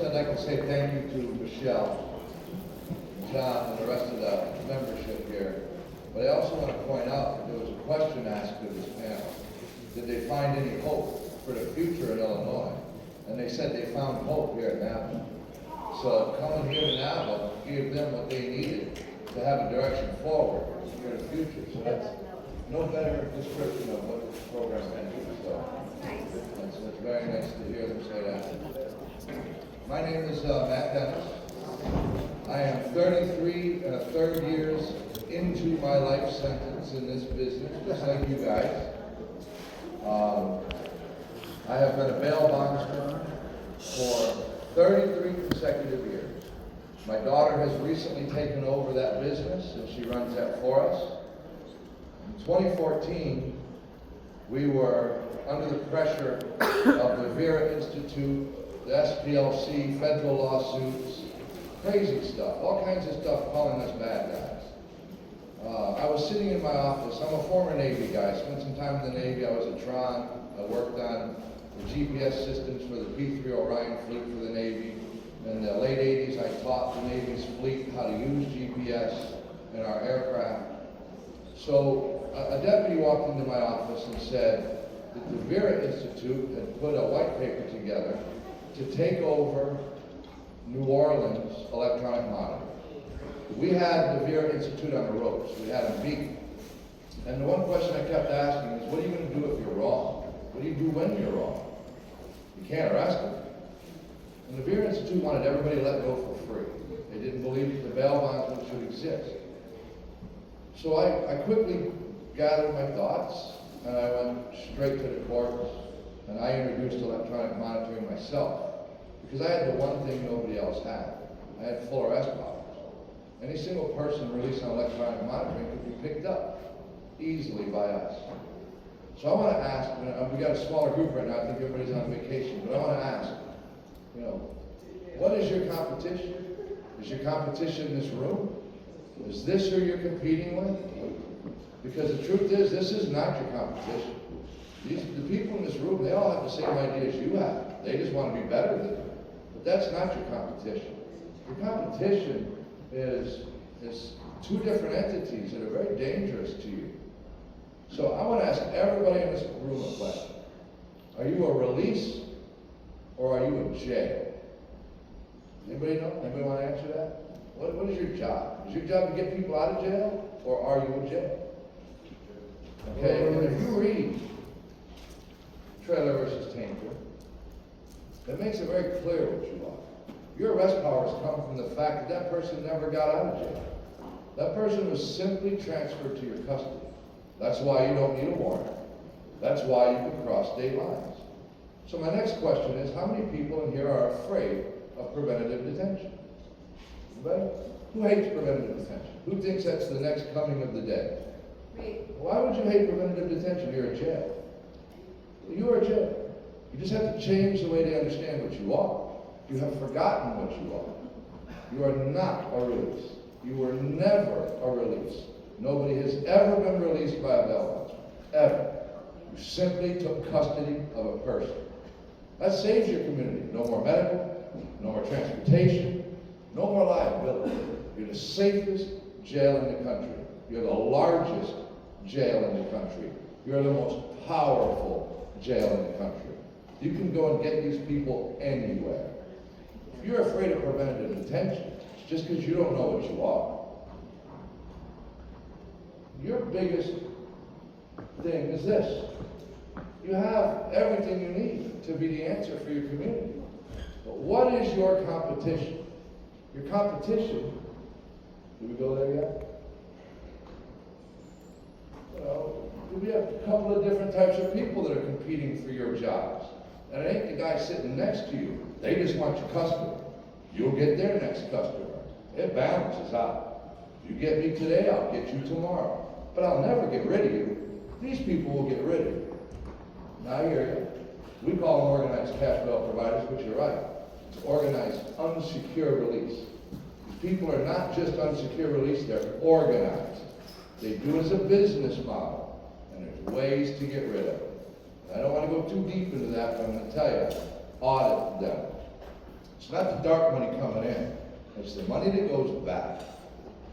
I'd like to say thank you to Michelle, John, and the rest of the membership here. But I also want to point out that there was a question asked of this panel. Did they find any hope for the future in Illinois? And they said they found hope here at NABA. So coming here to NABA gave them what they needed to have a direction forward for the future. So that's no better description of what this program can do. So it's very nice to hear them say that. My name is Matt Dennis. I am 33 and a third years into my life sentence in this business, just like you guys. I have been a bail bondsman for 33 consecutive years. My daughter has recently taken over that business, and she runs that for us. In 2014, we were under the pressure of the Vera Institute, the SPLC, federal lawsuits, crazy stuff, all kinds of stuff calling us bad guys. I was sitting in my office. I'm a former Navy guy. I spent some time in the Navy. I was a Tron. I worked on the GPS systems for the P-3 Orion fleet for the Navy. In the late 80s, I taught the Navy's fleet how to use GPS in our aircraft. So a deputy walked into my office and said that the Vera Institute had put a white paper together to take over New Orleans electronic monitoring. We had the Vera Institute on the ropes. We had them beat. And the one question I kept asking is, what are you going to do if you're wrong? What do you do when you're wrong? You can't arrest them. And the Vera Institute wanted everybody let go for free. They didn't believe that the bail bondsman should exist. So I quickly gathered my thoughts, and I went straight to the courts, and I introduced electronic monitoring myself, because I had the one thing nobody else had. I had full arrest powers. Any single person released on electronic monitoring could be picked up easily by us. So I want to ask, we got a smaller group right now, I think everybody's on vacation, but I want to ask, what is your competition? Is your competition in this room? Is this who you're competing with? Because the truth is, this is not your competition. The people in this room, they all have the same ideas you have. They just want to be better than you. But that's not your competition. Your competition is two different entities that are very dangerous to you. So I want to ask everybody in this room a question. Are you a release or are you in jail? Anybody know? Anybody want to answer that? What is your job? Is your job to get people out of jail, or are you in jail? Okay, and if you read Trailer versus Tanker, it makes it very clear what you are. Your arrest powers come from the fact that that person never got out of jail. That person was simply transferred to your custody. That's why you don't need a warrant. That's why you can cross state lines. So my next question is, how many people in here are afraid of preventative detention? Anybody? Who hates preventative detention? Who thinks that's the next coming of the day? Me. Why would you hate preventative detention? You're in jail. You are in jail. You just have to change the way they understand what you are. You have forgotten what you are. You are not a release. You were never a release. Nobody has ever been released by a bail bondsman. Ever. You simply took custody of a person. That saves your community. No more medical, no more transportation, no more liability. You're the safest jail in the country. You're the largest jail in the country. You're the most powerful jail in the country. You can go and get these people anywhere. If you're afraid of preventative detention, it's just because you don't know what you are. Your biggest thing is this. You have everything you need to be the answer for your community. But what is your competition? Your competition, did we go there yet? We have a couple of different types of people that are competing for your jobs. And it ain't the guy sitting next to you. They just want your customer. You'll get their next customer. It balances out. You get me today, I'll get you tomorrow. But I'll never get rid of you. These people will get rid of you. Now I hear you. We call them organized cash bail providers, but you're right. It's organized unsecure release. These people are not just unsecure release, they're organized. They do it as a business model, and there's ways to get rid of it. I don't want to go too deep into that, but I'm going to tell you, audit them. It's not the dark money coming in, it's the money that goes back.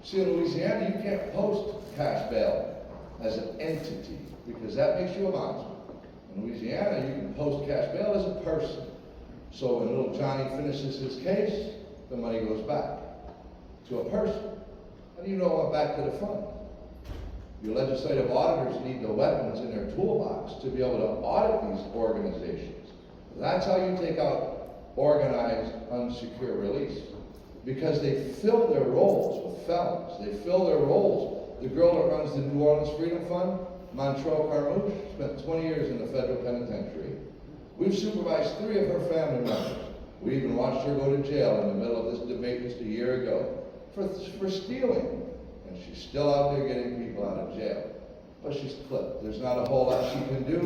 See, in Louisiana, you can't post cash bail as an entity, because that makes you a monster. In Louisiana, you can post cash bail as a person. So when little Johnny finishes his case, the money goes back to a person. And you know, went back to the fund. Your legislative auditors need the weapons in their toolbox to be able to audit these organizations. That's how you take out organized, unsecure release. Because they fill their roles with felons. They fill their roles. The girl that runs the New Orleans Freedom Fund, Montrell Carmouche, spent 20 years in the federal penitentiary. We've supervised 3 of her family members. We even watched her go to jail in the middle of this debate just a year ago for stealing. And she's still out there getting people out of jail. But she's clipped. There's not a whole lot she can do,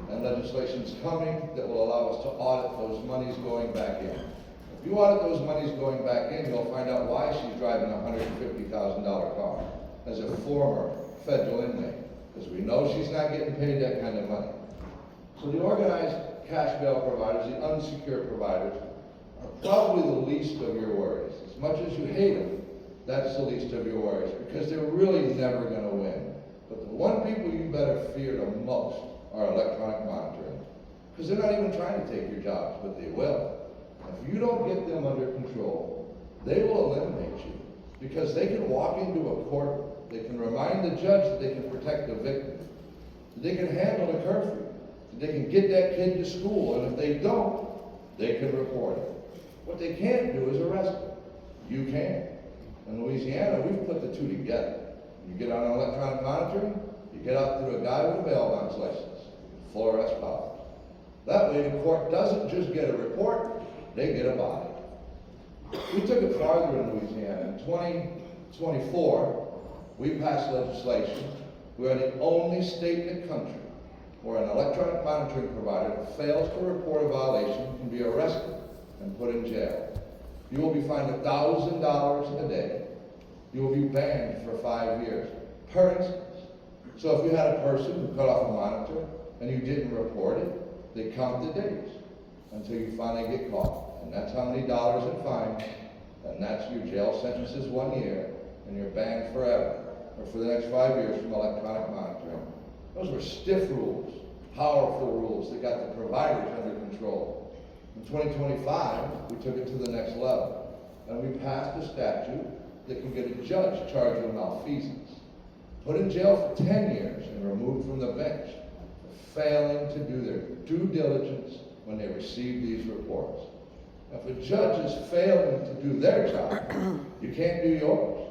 and legislation's coming that will allow us to audit those monies going back in. If you audit those monies going back in, you'll find out why she's driving a $150,000 car as a former federal inmate. Because we know she's not getting paid that kind of money. So the organized cash bail providers, the unsecured providers, are probably the least of your worries. As much as you hate them, that's the least of your worries, because they're really never going to win. But the one people you better fear the most are electronic monitoring, because they're not even trying to take your jobs, but they will. If you don't get them under control, they will eliminate you, because they can walk into a court, they can remind the judge that they can protect the victim, that they can handle the curfew, that they can get that kid to school, and if they don't, they can report it. What they can't do is arrest them. You can. In Louisiana, we've put the two together. You get on electronic monitoring, you get out through a guy with a bail bonds license, full arrest power. That way the court doesn't just get a report, they get a body. We took it farther in Louisiana. In 2024, we passed legislation. We are the only state in the country where an electronic monitoring provider that fails to report a violation can be arrested and put in jail. You will be fined $1,000 a day. You will be banned for 5 years, per instance. So if you had a person who cut off a monitor and you didn't report it, they count the days until you finally get caught. And that's how many dollars in fine, and that's your jail sentence is 1 year, and you're banned forever, or for the next 5 years from electronic monitoring. Those were stiff rules, powerful rules that got the providers under control. In 2025, we took it to the next level, and we passed a statute that can get a judge charged with malfeasance, put in jail for 10 years, and removed from the bench for failing to do their due diligence when they receive these reports. If a judge is failing to do their job, you can't do yours.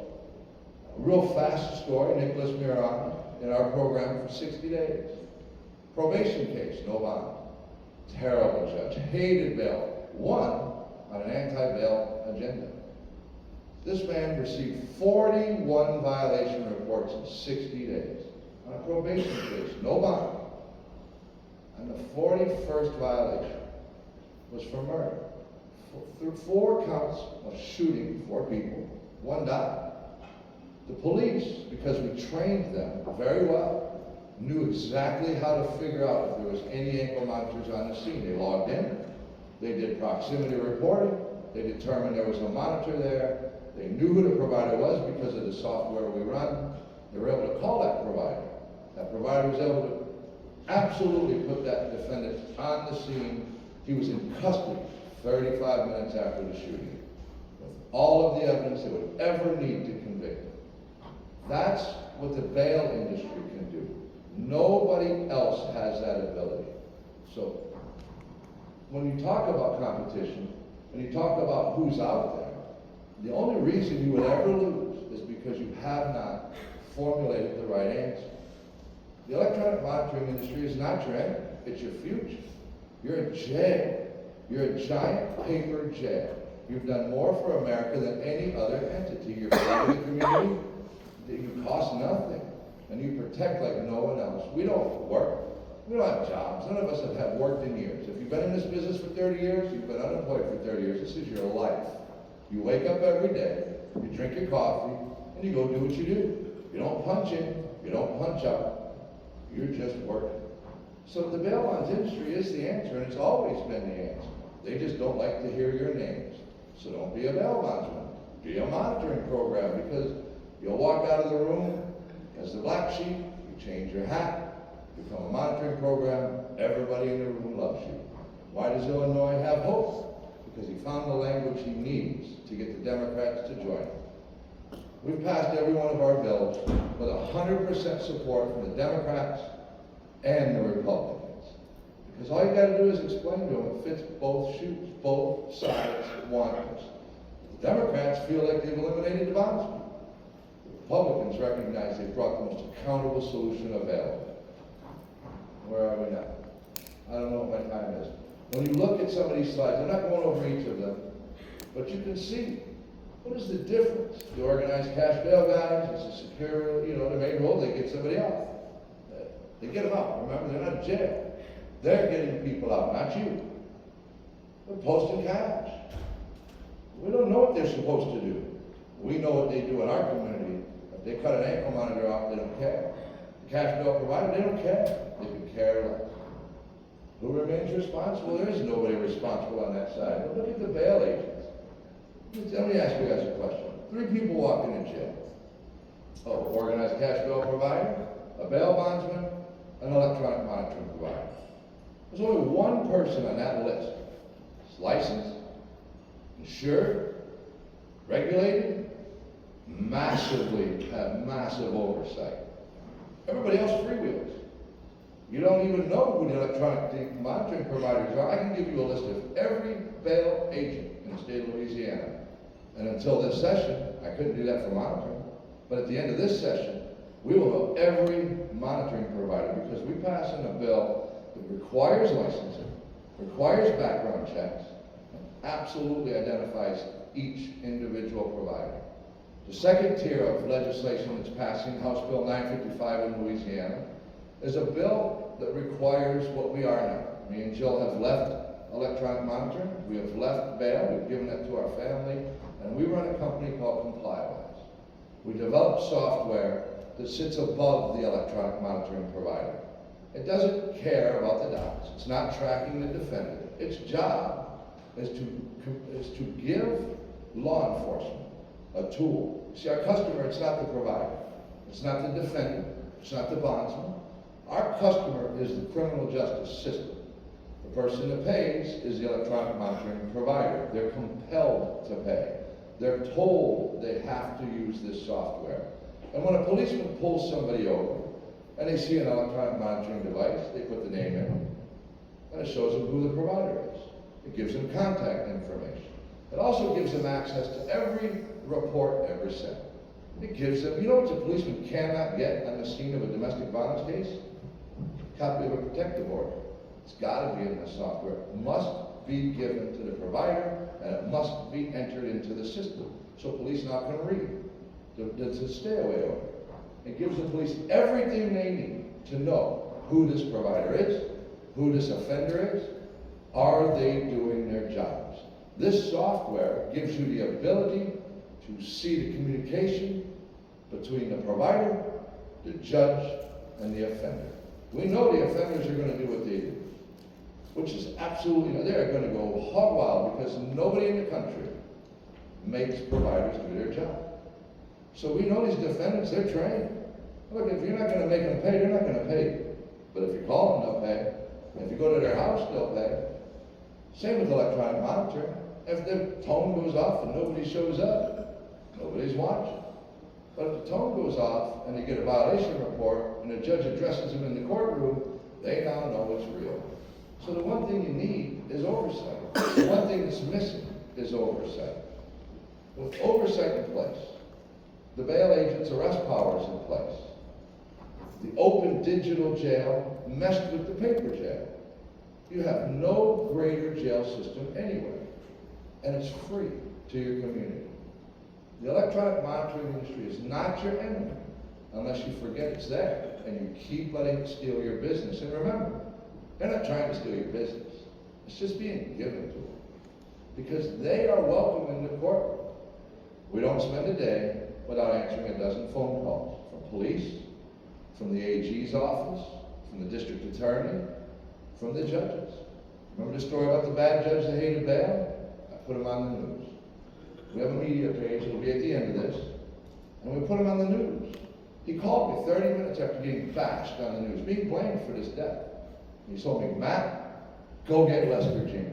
A real fast story, Nicholas Miron, in our program for 60 days. Probation case, no bond. Terrible judge, hated bail, won on an anti-bail agenda. This man received 41 violation reports in 60 days on a probation case, no bond. And the 41st violation was for murder. Through 4 counts of shooting 4 people, 1 died. The police, because we trained them very well, knew exactly how to figure out if there was any ankle monitors on the scene. They logged in, they did proximity reporting, they determined there was a monitor there, they knew who the provider was because of the software we run. They were able to call that provider. That provider was able to absolutely put that defendant on the scene. He was in custody 35 minutes after the shooting, with all of the evidence they would ever need to convict him. That's what the bail industry can do. Nobody else has that ability. So when you talk about competition, when you talk about who's out there, the only reason you would ever lose is because you have not formulated the right answer. The electronic monitoring industry is not your enemy, it's your future. You're a jail. You're a giant paper jail. You've done more for America than any other entity. You're feeding the community, you cost nothing, and you protect like no one else. We don't work. We don't have jobs. None of us have worked in years. If you've been in this business for 30 years, you've been unemployed for 30 years. This is your life. You wake up every day, you drink your coffee, and you go do what you do. You don't punch in, you don't punch out. You're just working. So the bail bonds industry is the answer, and it's always been the answer. They just don't like to hear your names. So don't be a bail bondsman. Be a monitoring program, because you'll walk out of the room as the black sheep, you change your hat, become a monitoring program, everybody in the room loves you. Why does Illinois have hope? Because he found the language he needs to get the Democrats to join him. We've passed every one of our bills with 100% support from the Democrats and the Republicans. Because all you gotta do is explain to them it fits both shoes, both sides want this. The Democrats feel like they've eliminated the bondsman. The Republicans recognize they've brought the most accountable solution available. Where are we now? I don't know what my time is. When you look at some of these slides, I'm not going over each of them, but you can see, what is the difference? The organized cash bail guys, it's a secure, the main role, they get somebody out. They get them out. Remember, they're not in jail. They're getting people out, not you. They're posting cash. We don't know what they're supposed to do. We know what they do in our community. If they cut an ankle monitor off, they don't care. The cash bail provider, they don't care. They can care less. Who remains responsible? There is nobody responsible on that side. But look at the bail agents. Let me ask you guys a question. 3 people walking in jail. Organized cash bail provider, a bail bondsman, an electronic monitoring provider. There's only one person on that list. It's licensed, insured, regulated, have massive oversight. Everybody else freewheels. You don't even know who the electronic monitoring providers are. I can give you a list of every bail agent in the state of Louisiana. And until this session, I couldn't do that for monitoring. But at the end of this session, we will know every monitoring provider, because we pass in a bill that requires licensing, requires background checks, and absolutely identifies each individual provider. The second tier of legislation that's passing, House Bill 955 in Louisiana, is a bill that requires what we are now. Me and Jill have left electronic monitoring, we have left bail, we've given it to our family, and we run a company called ComplyWise. We develop software that sits above the electronic monitoring provider. It doesn't care about the docs. It's not tracking the defendant. Its job is to give law enforcement a tool. See, our customer, it's not the provider. It's not the defendant. It's not the bondsman. Our customer is the criminal justice system. The person that pays is the electronic monitoring provider. They're compelled to pay. They're told they have to use this software. And when a policeman pulls somebody over and they see an electronic monitoring device, they put the name in, and it shows them who the provider is. It gives them contact information. It also gives them access to every report ever sent. It gives them, you know what the policeman cannot get on the scene of a domestic violence case? A copy of a protective order. It's got to be in the software. It must be given to the provider, and it must be entered into the system, so police now can read. It's a stay-away order. It gives the police everything they need to know who this provider is, who this offender is, are they doing their jobs. This software gives you the ability to see the communication between the provider, the judge, and the offender. We know the offenders are going to do what they do, which is absolutely, they're going to go hog wild, because nobody in the country makes providers do their job. So we know these defendants, they're trained. Look, if you're not going to make them pay, they're not going to pay. But if you call them, they'll pay. If you go to their house, they'll pay. Same with electronic monitoring. If the tone goes off and nobody shows up, nobody's watching. But if the tone goes off and they get a violation report and the judge addresses them in the courtroom, they now know it's real. So the one thing you need is oversight. The one thing that's missing is oversight. With oversight in place, the bail agent's arrest powers in place, the open digital jail meshed with the paper jail, you have no greater jail system anywhere. And it's free to your community. The electronic monitoring industry is not your enemy unless you forget it's there and you keep letting it steal your business. And remember, they're not trying to steal your business. It's just being given to them. Because they are welcome in the courtroom. We don't spend a day without answering a dozen phone calls from police, from the AG's office, from the district attorney, from the judges. Remember the story about the bad judge that hated bail? I put him on the news. We have a media page, it'll be at the end of this, and we put him on the news. He called me 30 minutes after getting bashed on the news, being blamed for this death. He told me, Matt, go get Lester James.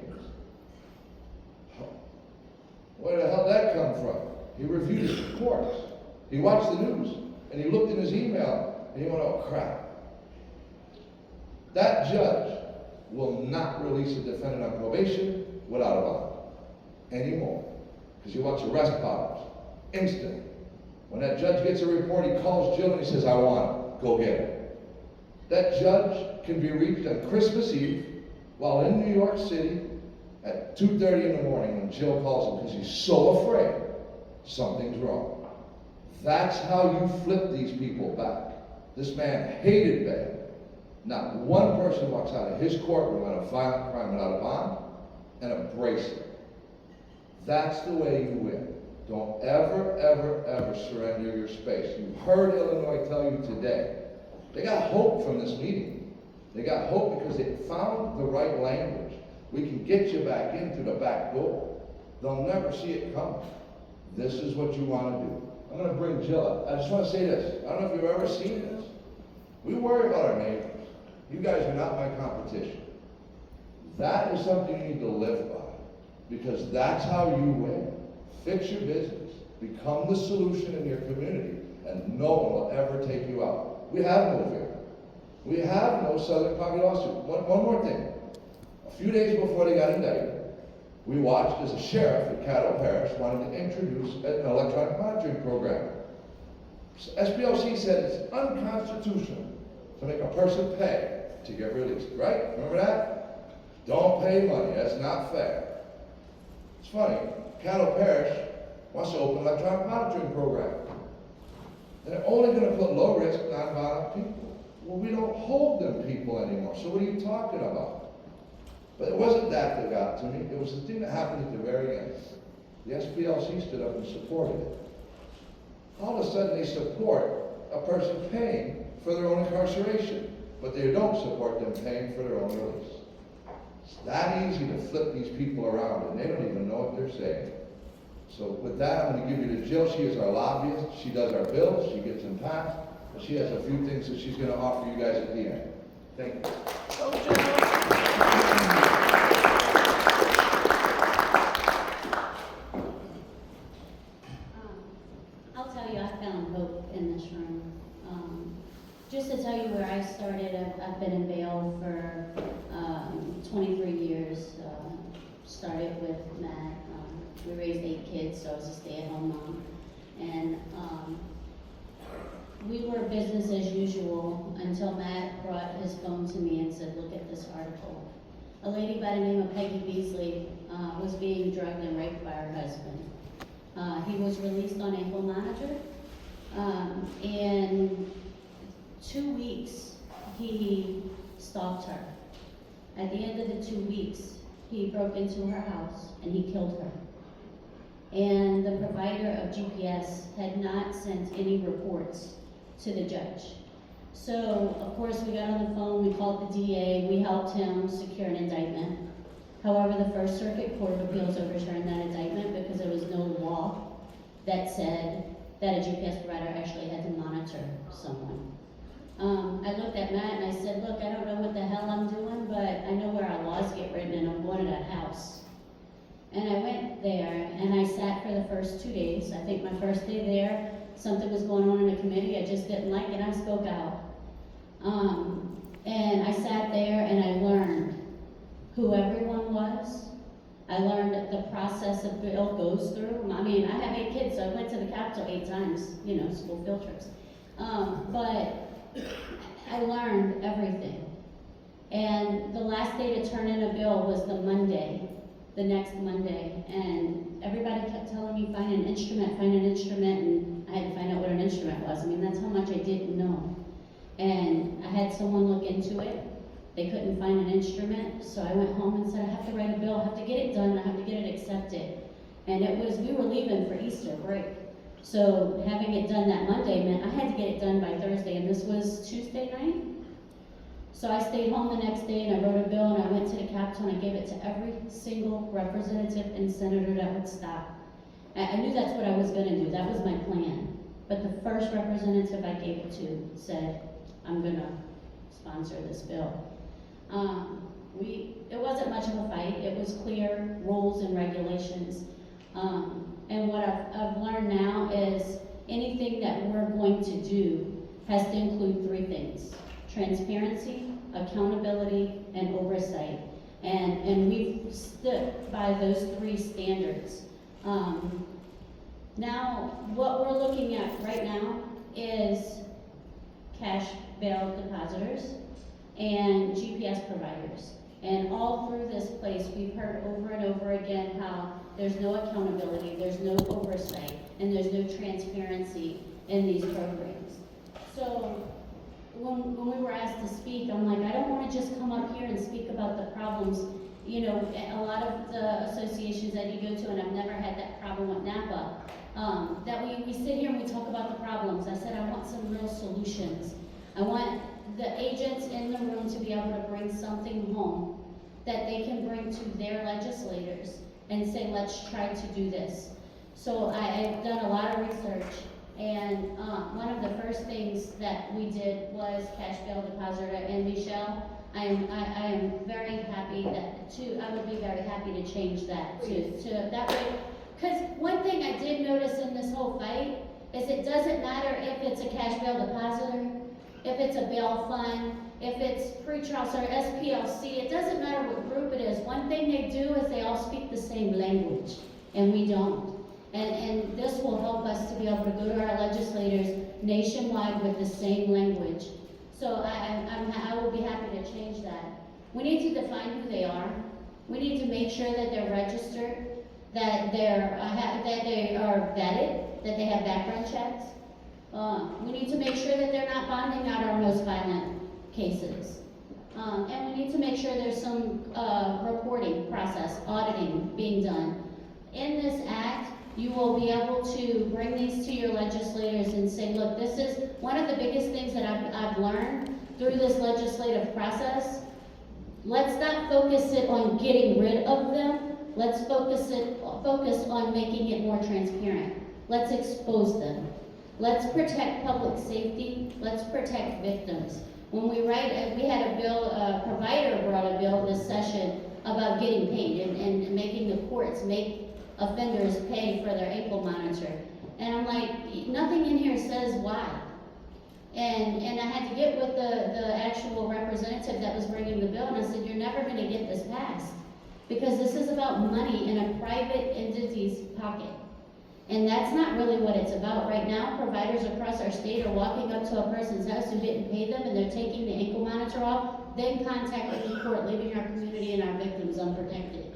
Where the hell did that come from? He reviewed his reports. He watched the news, and he looked in his email, and he went, oh crap. That judge will not release a defendant on probation without a bond anymore. Because he wants arrest powers, instantly. When that judge gets a report, he calls Jill and he says, I want him, go get him. That judge can be reached on Christmas Eve while in New York City at 2:30 in the morning when Jill calls him because he's so afraid something's wrong. That's how you flip these people back. This man hated bail. Not one person walks out of his courtroom on a violent crime without a bond and a bracelet. That's the way you win. Don't ever, ever, ever surrender your space. You heard Illinois tell you today. They got hope from this meeting. They got hope because they found the right language. We can get you back in through the back door. They'll never see it coming. This is what you want to do. I'm going to bring Jill up. I just want to say this. I don't know if you've ever seen this. We worry about our neighbors. You guys are not my competition. That is something you need to live by. Because that's how you win. Fix your business. Become the solution in your community. And no one will ever take you out. We have no fear. We have no Southern Poverty lawsuit. One more thing. A few days before they got indicted, we watched as a sheriff at Caddo Parish wanted to introduce an electronic monitoring program. SPLC said it's unconstitutional to make a person pay to get released, right? Remember that? Don't pay money, that's not fair. It's funny, Caddo Parish wants to open an electronic monitoring program. And they're only going to put low-risk, non-violent people. Well, we don't hold them people anymore, so what are you talking about? But it wasn't that got to me, it was the thing that happened at the very end. The SPLC stood up and supported it. All of a sudden they support a person paying for their own incarceration, but they don't support them paying for their own release. It's that easy to flip these people around, and they don't even know what they're saying. So with that, I'm going to give you to Jill. She is our lobbyist. She does our bills. She gets them passed. But she has a few things that she's going to offer you guys at the end. Thank you. Go, Jill. I'll tell you, I found hope in this room. Just to tell you where I started, I've been in bail for 23 years. Started with Matt. We raised 8 kids, so I was a stay-at-home mom. And we were business as usual until Matt brought his phone to me and said, look at this article. A lady by the name of Peggy Beasley was being drugged and raped by her husband. He was released on ankle monitor. In 2 weeks, he stalked her. At the end of the 2 weeks, he broke into her house and he killed her. And the provider of GPS had not sent any reports to the judge. So, of course, we got on the phone, we called the DA, we helped him secure an indictment. However, the First Circuit Court of Appeals overturned that indictment because there was no law that said that a GPS provider actually had to monitor someone. I looked at Matt and I said, look, I don't know what the hell I'm doing, but I know where our laws get written and I'm going to that house. And I went there and I sat for the first 2 days. I think my first day there, something was going on in a committee I just didn't like, and I spoke out. And I sat there and I learned who everyone was. I learned the process a bill goes through. I mean, I have 8 kids, so I went to the Capitol 8 times, you know, school field trips. But I learned everything. And the last day to turn in a bill was the Monday, the next Monday. And everybody kept telling me, find an instrument, and I had to find out what an instrument was. I mean, that's how much I didn't know. And I had someone look into it. They couldn't find an instrument, so I went home and said, I have to write a bill, I have to get it done, I have to get it accepted. And we were leaving for Easter break. So having it done that Monday meant I had to get it done by Thursday, and this was Tuesday night. So I stayed home the next day and I wrote a bill and I went to the Capitol and I gave it to every single representative and senator that would stop. I knew that's what I was gonna do, that was my plan. But the first representative I gave it to said, I'm gonna sponsor this bill. It wasn't much of a fight, it was clear rules and regulations. And what I've learned now is anything that we're going to do has to include three things: transparency, accountability, and oversight. And we've stood by those three standards. Now, what we're looking at right now is cash bail depositors and GPS providers. And all through this place, we've heard over and over again how there's no accountability, there's no oversight, and there's no transparency in these programs. So when we were asked to speak, I'm like, I don't want to just come up here and speak about the problems. You know, a lot of the associations that you go to, and I've never had that problem with NABA, that we sit here and we talk about the problems. I said, I want some real solutions. I want the agents in the room to be able to bring something home that they can bring to their legislators and say, let's try to do this. So I've done a lot of research, and one of the first things that we did was cash bail depositor. And Michelle, I am very happy I would be very happy to change that to that way. Because one thing I did notice in this whole fight is it doesn't matter if it's a cash bail depositor, if it's a bail fund, if it's pretrial or SPLC, it doesn't matter what group it is. One thing they do is they all speak the same language, and we don't. And this will help us to be able to go to our legislators nationwide with the same language. So I will be happy to change that. We need to define who they are. We need to make sure that they're registered, that they are vetted, that they have background checks. We need to make sure that they're not bonding out our most violent cases. And we need to make sure there's some reporting process, auditing being done. In this act, you will be able to bring these to your legislators and say, look, this is one of the biggest things that I've learned through this legislative process. Let's not focus it on getting rid of them. Let's focus on making it more transparent. Let's expose them. Let's protect public safety. Let's protect victims. When we had a bill, a provider brought a bill this session about getting paid and making the courts make offenders pay for their ankle monitor. And I'm like, nothing in here says why. And I had to get with the actual representative that was bringing the bill, and I said, you're never going to get this passed, because this is about money in a private entity's pocket. And that's not really what it's about. Right now, providers across our state are walking up to a person's house who didn't pay them, and they're taking the ankle monitor off, then contacting the court, leaving our community and our victims unprotected.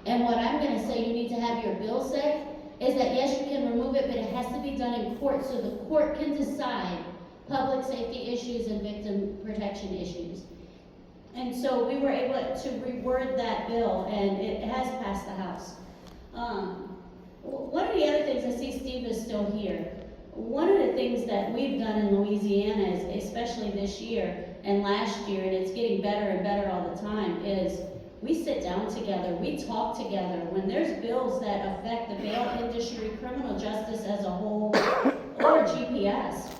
And what I'm going to say you need to have your bill say is that yes, you can remove it, but it has to be done in court so the court can decide public safety issues and victim protection issues. And so we were able to reword that bill, and it has passed the House. One of the other things, I see Steve is still here. One of the things that we've done in Louisiana, is, especially this year and last year, and it's getting better and better all the time, is we sit down together, we talk together. When there's bills that affect the bail industry, criminal justice as a whole, or GPS,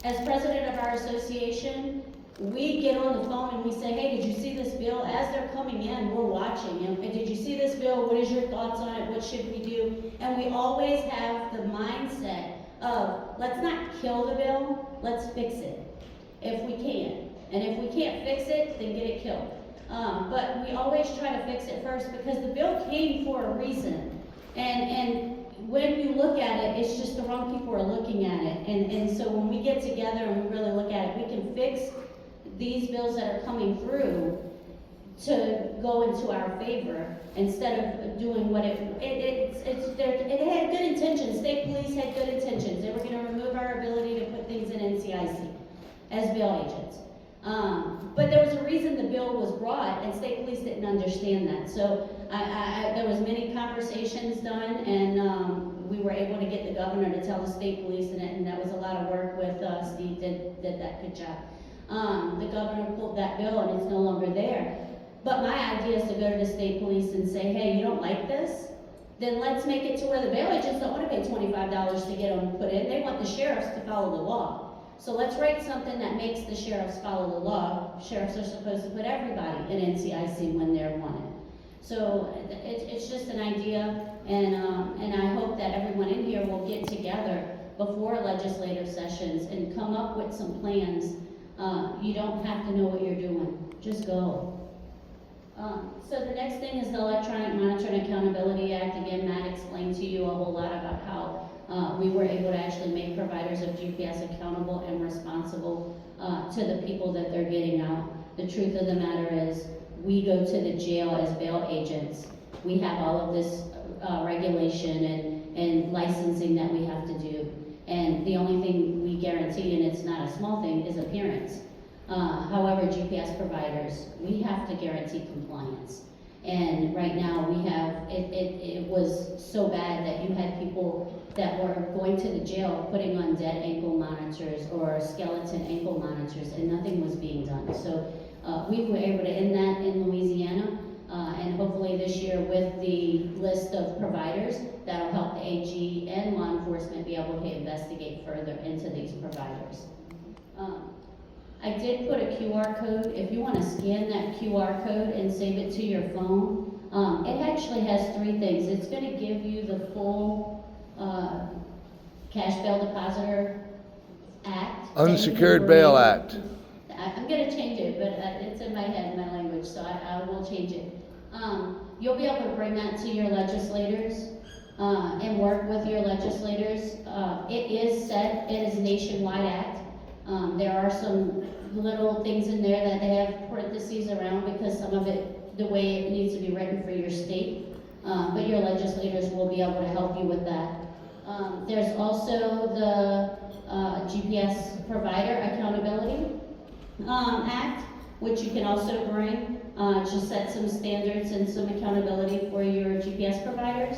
as president of our association, we get on the phone and we say, hey, did you see this bill? As they're coming in, we're watching. And did you see this bill? What is your thoughts on it? What should we do? And we always have the mindset of, let's not kill the bill, let's fix it, if we can. And if we can't fix it, then get it killed. But we always try to fix it first, because the bill came for a reason. And when you look at it, it's just the wrong people are looking at it. And so when we get together and we really look at it, we can fix these bills that are coming through to go into our favor, instead of doing what it had good intentions. State police had good intentions. They were going to remove our ability to put things in NCIC as bail agents. But there was a reason the bill was brought, and state police didn't understand that. So there was many conversations done, and we were able to get the governor to tell the state police, and that was a lot of work with Steve did that good job. The governor pulled that bill, and it's no longer there. But my idea is to go to the state police and say, hey, you don't like this? then let's make it to where the bail agents don't want to pay $25 to get them put in. They want the sheriffs to follow the law. So let's write something that makes the sheriffs follow the law. Sheriffs are supposed to put everybody in NCIC when they're wanted. So it's just an idea, and I hope that everyone in here will get together before legislative sessions and come up with some plans. You don't have to know what you're doing, just go. So the next thing is the Electronic Monitoring Accountability Act. Again, Matt explained to you a whole lot about how we were able to actually make providers of GPS accountable and responsible to the people that they're getting out. The truth of the matter is, we go to the jail as bail agents. We have all of this regulation and licensing that we have to do. And the only thing we guarantee, and it's not a small thing, is appearance. However, GPS providers, we have to guarantee compliance. And right now we have, it was so bad that you had people that were going to the jail putting on dead ankle monitors or skeleton ankle monitors, and nothing was being done. So we were able to end that in Louisiana, and hopefully this year with the list of providers, that'll help the AG and law enforcement be able to investigate further into these providers. I did put a QR code. If you want to scan that QR code and save it to your phone, it actually has 3 things. It's going to give you the full Cash Bail Depositor Act. Unsecured Bail Act. I'm going to change it, but it's in my head, my language, so I will change it. You'll be able to bring that to your legislators and work with your legislators. It is said it is a nationwide act. There are some little things in there that they have parentheses around because some of it, the way it needs to be written for your state, but your legislators will be able to help you with that. There's also the GPS Provider Accountability Act, which you can also bring to set some standards and some accountability for your GPS providers.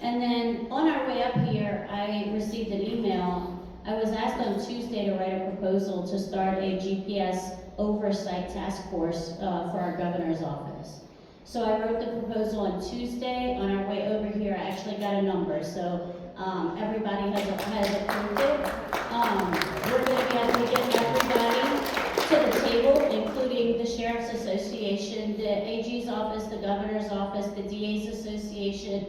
And then on our way up here, I received an email. I was asked on Tuesday to write a proposal to start a GPS oversight task force for our governor's office. So I wrote the proposal on Tuesday. On our way over here, I actually got a number. So everybody has approved it. We're going to be able to get everybody to the table, including the Sheriff's Association, the AG's office, the Governor's office, the DA's Association,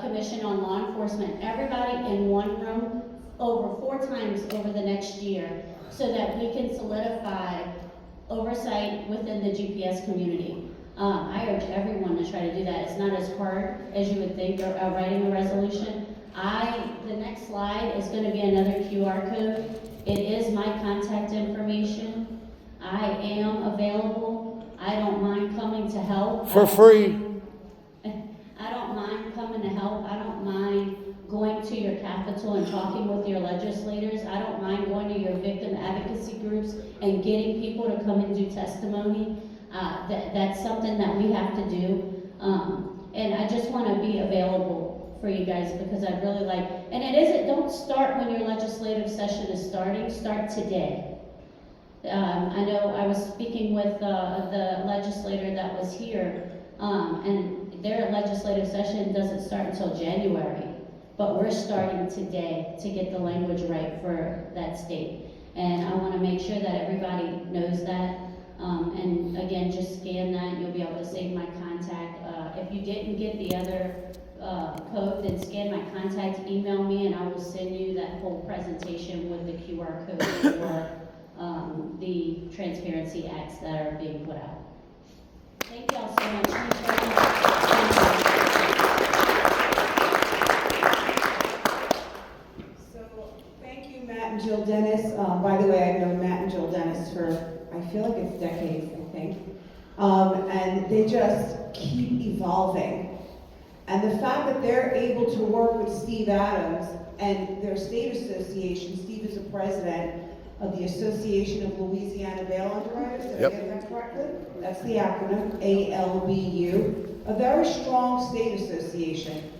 Commission on Law Enforcement, everybody in one room over 4 times over the next year so that we can solidify oversight within the GPS community. I urge everyone to try to do that. It's not as hard as you would think writing a resolution. The next slide is going to be another QR code. It is my contact information. I am available. I don't mind coming to help. For free. I don't mind coming to help. I don't mind going to your Capitol and talking with your legislators. I don't mind going to your victim advocacy groups and getting people to come and do testimony. That's something that we have to do. And I just want to be available for you guys because I really like, and don't start when your legislative session is starting, start today. I know I was speaking with the legislator that was here, and their legislative session doesn't start until January, but we're starting today to get the language right for that state. And I want to make sure that everybody knows that. And again, just scan that. You'll be able to save my contact. If you didn't get the other code, then scan my contact, email me, and I will send you that whole presentation with the QR code for the transparency acts that are being put out. Thank you all so much. So, thank you, Matt and Jill Dennis. By the way, I've known Matt and Jill Dennis for, I feel like it's decades, I think. And they just keep evolving. And the fact that they're able to work with Steve Adams and their state association, Steve is the president of the Association of Louisiana Bail Underwriters, did I get that correctly? That's the acronym, ALBU, a very strong state association.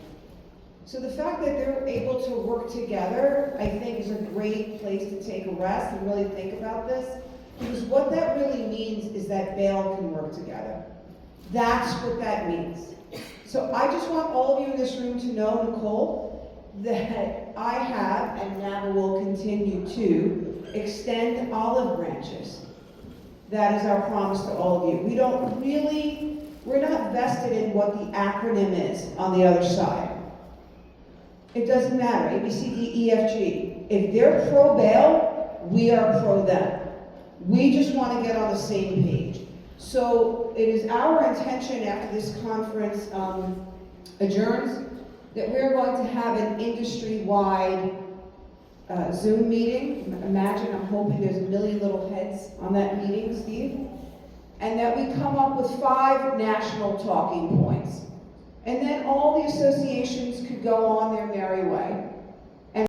So the fact that they're able to work together, I think, is a great place to take a rest and really think about this, because what that really means is that bail can work together. That's what that means. So I just want all of you in this room to know, Nicole, that I have, and NABA will continue to, extend olive branches. That is our promise to all of you. We're not vested in what the acronym is on the other side. It doesn't matter, A, B, C, D, E, F, G. If they're pro-bail, we are pro them. We just want to get on the same page. So it is our intention after this conference adjourns that we're going to have an industry-wide Zoom meeting. Imagine, I'm hoping there's a million little heads on that meeting, Steve. And that we come up with 5 national talking points. And then all the associations could go on their merry way.